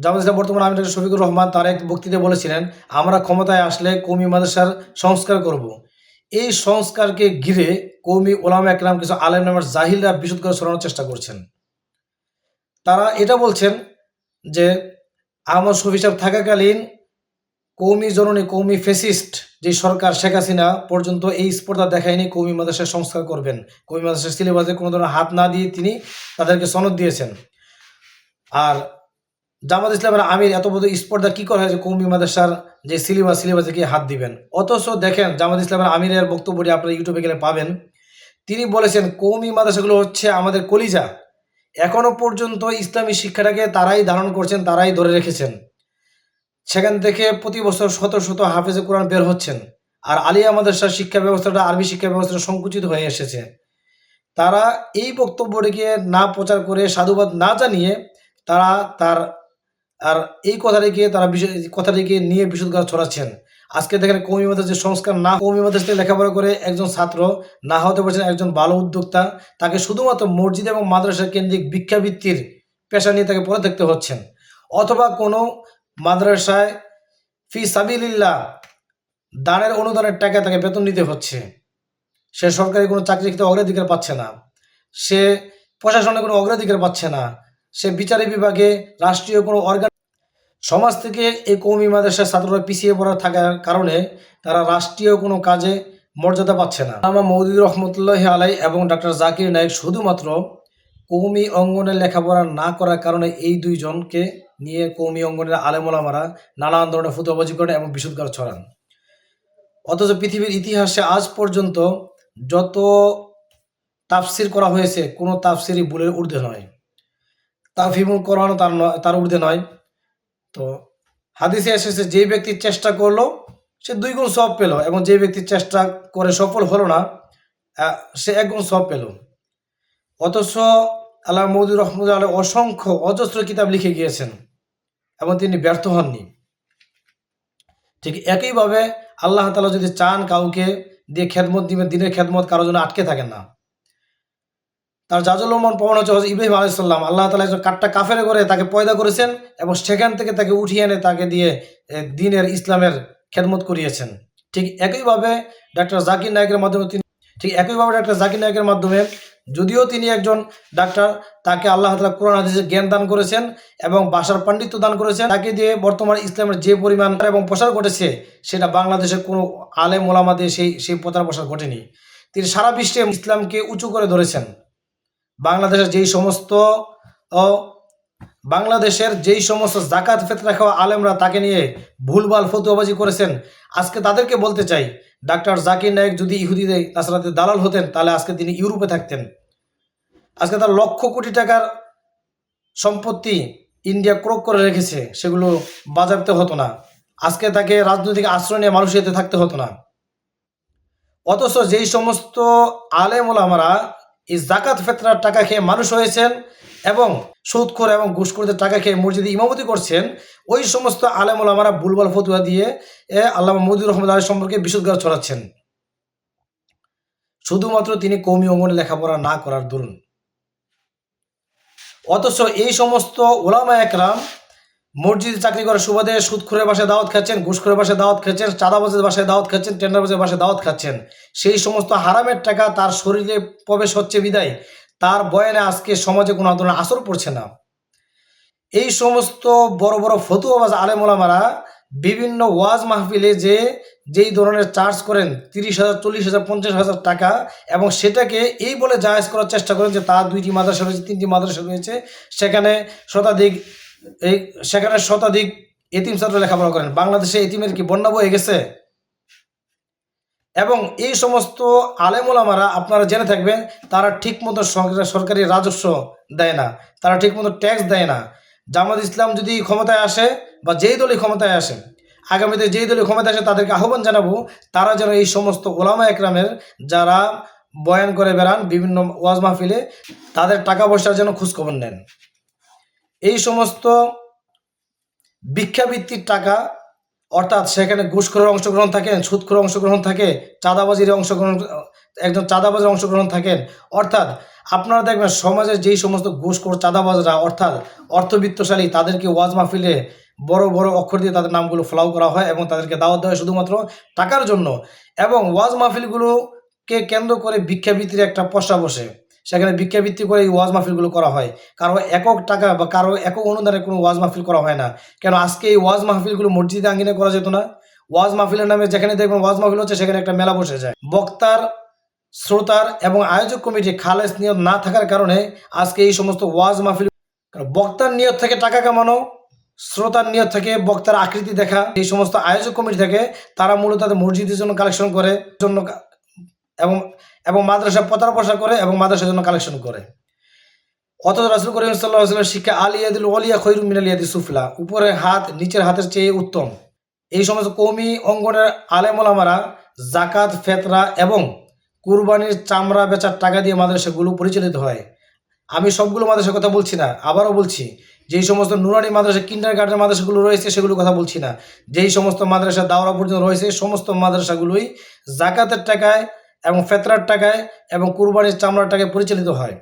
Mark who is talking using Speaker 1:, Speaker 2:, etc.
Speaker 1: জামাত ইসলাম বর্তমান আমির ডক্টর শফিকুর রহমান তার এক বক্তৃতায় বলেছিলেন, আমরা ক্ষমতায় আসলে কওমি মাদ্রাসার সংস্কার করব। এই সংস্কারকে ঘিরে কওমি ওলামা একরাম কিছু আলেম নামের জাহিলরা বিশুদ্ধ করে ছড়ানোর চেষ্টা করছেন। তারা এটা বলছেন যে আহমদ শফি সাহেব থাকাকালীন কওমি জননী কওমি ফেসিস্ট যে সরকার শেখ হাসিনা পর্যন্ত এই স্পর্ধা দেখায়নি কওমি মাদ্রাসার সংস্কার করবেন, কওমি মাদ্রাসার সিলেবাসে কোনো ধরনের হাত না দিয়ে তিনি তাদেরকে সনদ দিয়েছেন। আর জামাত ইসলামের আমির এত বড় স্পর্ধা কি করে হয় যে কওমি মাদ্রাসার যে সিলেবাসে কি হাত দিবেন। অথচ দেখেন জামাত ইসলামের আমিরের বক্তব্যটি আপনারা ইউটিউবে গেলে পাবেন। তিনি বলেছেন কওমি মাদ্রাসাগুলো হচ্ছে আমাদের কলিজা, এখনো পর্যন্ত ইসলামী শিক্ষাটাকে তারাই ধারণ করছেন, তারাই ধরে রেখেছেন। সেখান থেকে প্রতি বছর শত শত হাফেজে কোরআন বের হচ্ছেন। আর আলিয়া মাদ্রাসার শিক্ষা ব্যবস্থাটা, আরবি শিক্ষা ব্যবস্থাটা সংকুচিত হয়ে এসেছে। তারা এই বক্তব্যটিকে না প্রচার করে, সাধুবাদ না জানিয়ে তারা এই কথাটিকে নিয়ে বিশুদ্ধ ছড়াচ্ছেন। আজকে দেখেন কওমি মাদ্রাসার সংস্কার না, কওমি মাদ্রাসাতে লেখাপড়া করে একজন ছাত্র না হতে পারছেন একজন ভালো উদ্যোক্তা, তাকে শুধুমাত্র মসজিদ এবং মাদ্রাসা কেন্দ্রিক ভিক্ষাবৃত্তির পেশা নিয়ে তাকে পড়ে থাকতে হচ্ছেন। অথবা কোনো মাদ্রাসায় ফি সাবিলিল্লাহ দানের অনুদানের টাকায় তাকে বেতন নিতে হচ্ছে। সে সরকারি কোনো চাকরিতে অগ্রাধিকার পাচ্ছে না, সে প্রশাসনে কোনো অগ্রাধিকার পাচ্ছে না, সে বিচারিক বিভাগে রাষ্ট্রীয় কোনো অর্গান। সমাজ থেকে এই কওমি মাদ্রাসার ছাত্ররা পিছিয়ে পড়া থাকার কারণে তারা রাষ্ট্রীয় কোনো কাজে মর্যাদা পাচ্ছে না। আল্লামা মওদুদী রহমতুল্লাহি আলাইহি এবং ডক্টর জাকির নায়েক শুধুমাত্র কওমি অঙ্গনে লেখাপড়া না করার কারণে এই দুইজনকে নিয়ে কওমি অঙ্গনের আলেম ওলামারা নানান ধরনের ফতোয়াবাজি করেন এবং বিশুদ্ধ ছড়ান। অথচ পৃথিবীর ইতিহাসে আজ পর্যন্ত যত তাফসির করা হয়েছে কোনো তাফসিরই ভুলের ঊর্ধ্বে নয়, তাফহিমুল কোরআনও তার ঊর্ধ্বে নয়। তো হাদিসে এসেছে যে ব্যক্তি চেষ্টা করলো সে 2 গুণ সওয়াব পেল, এবং যে ব্যক্তি চেষ্টা করে সফল হলো না সে 1 গুণ সওয়াব পেল। অথচ আল্লামা মওদুদী রহমতুল্লাহি আলাইহি অসংখ্য অজস্র কিতাব লিখে গিয়েছেন এবং তিনি ব্যর্থ হননি। ঠিক একইভাবে আল্লাহ তাআলা যদি চান কাউকে দিয়ে খেদমত দিবেন, দিনের খেদমত কারোর জন্য আটকে থাকেন না। তার জাজলমান প্রমাণ হচ্ছে হযরত ইব্রাহিম আলাইহিস সালাম, আল্লাহ তাআলা একজন কাট্টা কাফের করে তাকে পয়দা করেছেন এবং সেখান থেকে তাকে উঠিয়ে এনে তাকে দিয়ে দ্বীনের ইসলামের খেদমত করিয়েছেন। ঠিক একইভাবে ডক্টর জাকির নায়েকের মাধ্যমে যদিও তিনি একজন ডাক্তার, তাকে আল্লাহ তাআলা কোরআন হাদিসের জ্ঞান দান করেছেন এবং ভাষার পাণ্ডিত্য দান করেছেন। তাকে দিয়ে বর্তমান ইসলামের যে পরিমাণ এবং প্রসার ঘটেছে সেটা বাংলাদেশের কোনো আলেম ওলামা দিয়ে সেই প্রচার প্রসার ঘটেনি। তিনি সারা বিশ্বে ইসলামকে উঁচু করে ধরেছেন। বাংলাদেশের যেই সমস্ত জাকাত ফিতরা খাওয়া আলেমরা তাকে নিয়ে ভুলভাল ফতোয়াবাজি করেছেন, আজকে তাদেরকে বলতে চাই, ডাক্তার জাকির নায়েক যদি ইহুদিদের নাসারাদের দালাল হতেন তাহলে আজকে তিনি ইউরোপে থাকতেন। আজকে তার লক্ষ কোটি টাকার সম্পত্তি ইন্ডিয়া ক্রোক করে রেখেছে, সেগুলো বাজেয়াপ্ত হতো না। আজকে তাকে রাজনৈতিক আশ্রয় নিয়ে মানুষের সাথে থাকতে হতো না। অথচ যেই সমস্ত আলেম ওলামারা এই জাকাত ফিতরার টাকা খেয়ে মানুষ হয়েছেন এবং সুদখোর এবং ঘুষখোরদের টাকা খেয়ে মসজিদে ইমামতি করছেন, ওই সমস্ত আলেম ওলামারা ভুলভাল ফতোয়া দিয়ে আল্লামা মওদুদী রহমতুল্লাহি আলাইহি সম্পর্কে বিশুদ্ধ ছড়াচ্ছেন, শুধুমাত্র তিনি কওমি অঙ্গনে লেখাপড়া না করার দরুন। অথচ এই সমস্ত ওলামা একরাম মসজিদে চাকরি করার সুবাদে সুদখোরের বাসায় দাওয়াত খাচ্ছেন, ঘুষখোরের বাসায় দাওয়াত খাচ্ছেন, চাঁদাবাজের বাসায় দাওয়াত খাচ্ছেন, টেন্ডারবাজের বাসায় দাওয়াত খাচ্ছেন। সেই সমস্ত হারামের টাকা তার শরীরে প্রবেশ হচ্ছে বিদায় তার বয়ানে আজকে সমাজে কোনো ধরনের আসর পড়ছে না। এই সমস্ত বড় বড় ফতোয়াবাজ আলেম ওলামারা বিভিন্ন ওয়াজ মাহফিলে যেই ধরনের চার্জ করেন 30,000, 40,000, 50,000 টাকা, এবং সেটাকে এই বলে জায়েজ করার চেষ্টা করেন যে তার 2টি মাদ্রাসা রয়েছে, 3টি মাদ্রাসা রয়েছে, সেখানে শতাধিক এতিম ছাত্র লেখাপড়া করেন। বাংলাদেশে এতিমের কি বন্যা বয়ে গেছে? এবং এই সমস্ত আলেম ওলামারা আপনারা জেনে থাকবেন তারা ঠিকমতো সরকারি রাজস্ব দেয় না, তারা ঠিকমতো ট্যাক্স দেয় না। জামাত ইসলাম যদি ক্ষমতায় আসে বা যেই দলই ক্ষমতায় আসে, আগামীতে যেই দলই ক্ষমতায় আসে তাদেরকে আহ্বান জানাবো তারা যেন এই সমস্ত ওলামা একরামের যারা বয়ান করে বেড়ান বিভিন্ন ওয়াজ মাহফিলে, তাদের টাকা পয়সার যেন খোঁজখবর নেন। এই সমস্ত ভিক্ষাবৃত্তির টাকা অর্থাৎ সেখানে ঘুষখোরের অংশগ্রহণ থাকেন, সুদখোরের অংশগ্রহণ থাকে, চাঁদাবাজির অংশগ্রহণ, একজন চাঁদাবাজের অংশগ্রহণ থাকেন। অর্থাৎ আপনারা দেখবেন সমাজের যেই সমস্ত ঘুষখোর চাঁদাবাজরা অর্থাৎ অর্থবিত্তশালী তাদেরকে ওয়াজ মাহফিলে বড় বড় অক্ষর দিয়ে তাদের নামগুলো ফলাও করা হয় এবং তাদেরকে দাওয়াত দেওয়া হয় শুধুমাত্র টাকার জন্য। এবং ওয়াজ মাহফিলগুলোকে কেন্দ্র করে ভিক্ষাবৃত্তির একটা পসরা বসে। সেখানে ভিক্ষাবৃত্তি করে এই ওয়াজ মাহফিলগুলো করা হয়। কারো একক টাকা বা কারো একক অনুদানে কোনো ওয়াজ মাহফিল করা হয় না। কেন আজকে এই ওয়াজ মাহফিলগুলো মসজিদে আঙ্গিনায় করা যেত না? ওয়াজ মাহফিলের নামে যেখানে দেখবেন ওয়াজ মাহফিল হচ্ছে সেখানে একটা মেলা বসে যায়। বক্তার, শ্রোতার এবং আয়োজক কমিটি খালেস নিয়ত না থাকার কারণে আজকে এই সমস্ত ওয়াজ মাহফিল, বক্তার নিয়ত থেকে টাকা কামানো, শ্রোতার নিয়ত থেকে বক্তার আকৃতি দেখা, এই সমস্ত আয়োজক কমিটি থেকে তারা মূলত তাদের মসজিদের জন্য কালেকশন করে জন্য এবং এবং মাদ্রাসা প্রচার প্রসার করে এবং মাদ্রাসার জন্য কালেকশন করে। অথচ রাসূল করিম সাল্লাল্লাহু আলাইহি ওয়াসাল্লামের শিক্ষা আল ইয়াদুল উলিয়া খায়রুম মিনাল ইয়াদিস সুফলা, উপরের হাত নিচের হাতের চেয়ে উত্তম। এই সমস্ত কওমি অঙ্গনের আলেম ওলামারা যাকাত, ফেতরা এবং কুরবানির চামড়া বেচার টাকা দিয়ে মাদ্রাসাগুলো পরিচালিত হয়। আমি সবগুলো মাদ্রাসার কথা বলছি না, আবারও বলছি, যেই সমস্ত নুরানি মাদ্রাসা, কিন্ডারগার্টেন মাদ্রাসাগুলো রয়েছে সেগুলোর কথা বলছি না। যেই সমস্ত মাদ্রাসা দাওরা পর্যন্ত রয়েছে সমস্ত মাদ্রাসাগুলোই যাকাতের টাকায় এবং ফেতরার টাকায় এবং কুরবানির চামড়ার টাকায় পরিচালিত হয়।